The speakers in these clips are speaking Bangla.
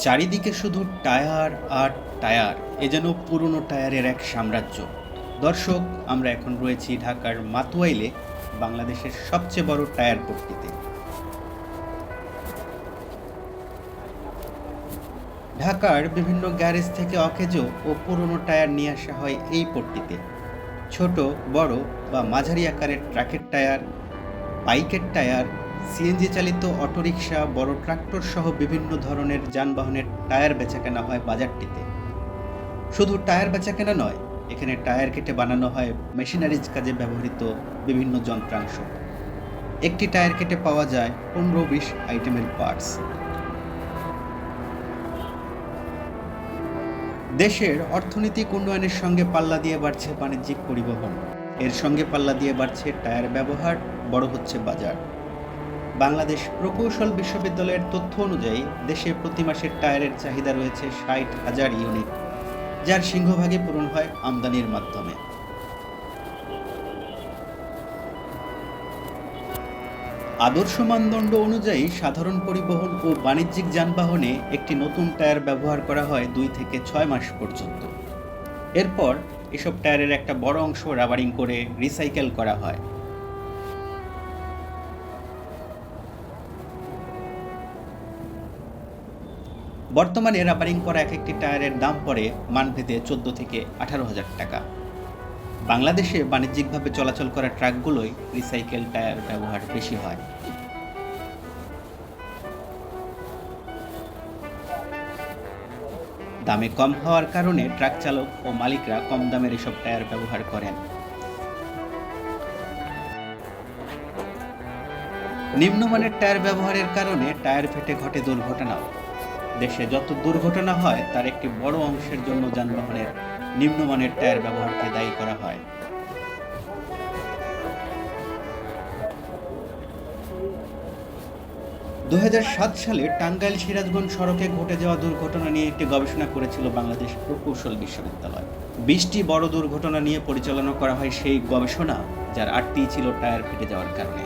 চারিদিকে শুধু টায়ার আর টায়ার, এ যেন পুরনো টায়ারের এক সাম্রাজ্য। দর্শক, আমরা এখন রয়েছি ঢাকার মাতুয়াইলে, বাংলাদেশের সবচেয়ে বড় টায়ার পট্টিতে। ঢাকার বিভিন্ন গ্যারেজ থেকে অকেজো ও পুরনো টায়ার নিয়ে আসা হয় এই পট্টিতে। ছোট, বড় বা মাঝারি আকারের ট্রাকের টায়ার, বাইকের টায়ার, সিএনজি চালিত অটোরিকশা, বড় ট্রাক্টর সহ বিভিন্ন ধরনের যানবাহনের টায়ার বেচাকেনা হয় বাজারটিতে। শুধু টায়ার বেচাকেনা নয়, এখানে টায়ার কেটে বানানো হয় মেশিনারিজ কাজে ব্যবহৃত বিভিন্ন যন্ত্রাংশ। একটি টায়ার কেটে পাওয়া যায় 15-20 আইটেমের পার্টস। দেশের অর্থনৈতিক উন্নয়নের সঙ্গে পাল্লা দিয়ে বাড়ছে বাণিজ্যিক পরিবহন, এর সঙ্গে পাল্লা দিয়ে বাড়ছে টায়ার ব্যবহার, বড় হচ্ছে বাজার। বাংলাদেশ প্রকৌশল বিশ্ববিদ্যালয়ের তথ্য অনুযায়ী দেশে প্রতি মাসের টায়ারের চাহিদা রয়েছে 60,000 ইউনিট, যার সিংহভাগই পূরণ হয় আমদানির মাধ্যমে। আদর্শ মানদণ্ড অনুযায়ী সাধারণ পরিবহন ও বাণিজ্যিক যানবাহনে একটি নতুন টায়ার ব্যবহার করা হয় 2 থেকে 6 মাস পর্যন্ত। এরপর এসব টায়ারের একটা বড় অংশ রাবারিং করে রিসাইকেল করা হয়। বর্তমানে রাবারিং করা এক একটি টায়ারের দাম পড়ে মানভেদে 14 থেকে 18,000 টাকা। বাংলাদেশে বাণিজ্যিকভাবে চলাচল করা ট্রাকগুলোই রিসাইকেল টায়ার ব্যবহার বেশি হয়। দামে কম হওয়ার কারণে ট্রাক চালক ও মালিকরা কম দামের এসব টায়ার ব্যবহার করেন। নিম্নমানের টায়ার ব্যবহারের কারণে টায়ার ফেটে ঘটে দুর্ঘটনাও। দেশে যত দুর্ঘটনা হয় তার একটি বড় অংশের জন্য যানবাহনের নিম্নমানের টায়ার ব্যবহারকে দায়ী করা হয়। 2007 সালে টাঙ্গাইল সিরাজগঞ্জ সড়কে ঘটে যাওয়া দুর্ঘটনা নিয়ে একটি গবেষণা করেছিল বাংলাদেশ প্রকৌশল বিশ্ববিদ্যালয়। 20টি বড় দুর্ঘটনা নিয়ে পরিচালনা করা হয় সেই গবেষণা, যার 8টি ছিল টায়ার ফেটে যাওয়ার কারণে।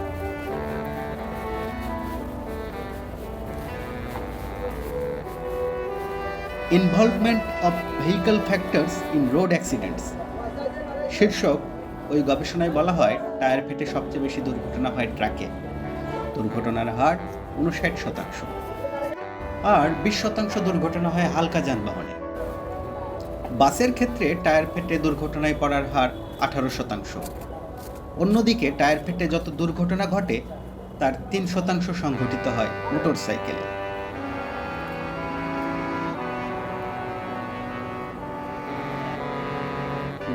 Involvement of vehicle factors in road accidents শীর্ষক ওই গবেষণায় বলা হয়, টায়ার ফেটে সবচেয়ে বেশি দুর্ঘটনা হয় ট্রাকে। দুর্ঘটনার হার 59%, আর 20% দুর্ঘটনা হয় হালকা যানবাহনে। বাসের ক্ষেত্রে টায়ার ফেটে দুর্ঘটনায় পড়ার হার 18%। অন্যদিকে টায়ার ফেটে যত দুর্ঘটনা ঘটে তার 3% সংঘটিত হয় মোটরসাইকেলে।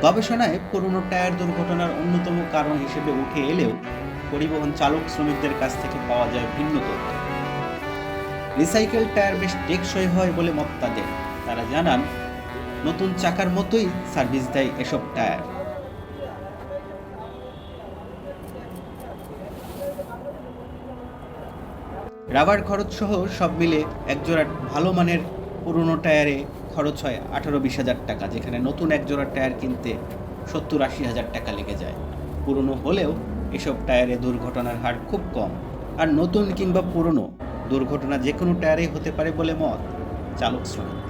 গবেষণায় পুরনো টায়ার দুর্ঘটনার অন্যতম কারণ হিসেবে উঠে এলেও পরিবহন চালক শ্রমিকদের কাছ থেকে পাওয়া যায় ভিন্ন তথ্য। রিসাইকেল টায়ার বেশ টেকসই হয় বলে মত তাদের। তারা জানান, নতুন চাকার মতোই সার্ভিস দেয় এসব টায়ার। রাবার খরচ সহ সব মিলে একজোড়া ভালো মানের পুরনো টায়ারে খরচ হয় 18-20 হাজার টাকা, যেখানে নতুন একজোড়া টায়ার কিনতে 70-80 হাজার টাকা লেগে যায়। পুরনো হলেও এসব টায়ারে দুর্ঘটনার হার খুব কম, আর নতুন কিংবা পুরনো দুর্ঘটনা যে কোনো টায়ারেই হতে পারে বলে মত চালক শ্রমিক।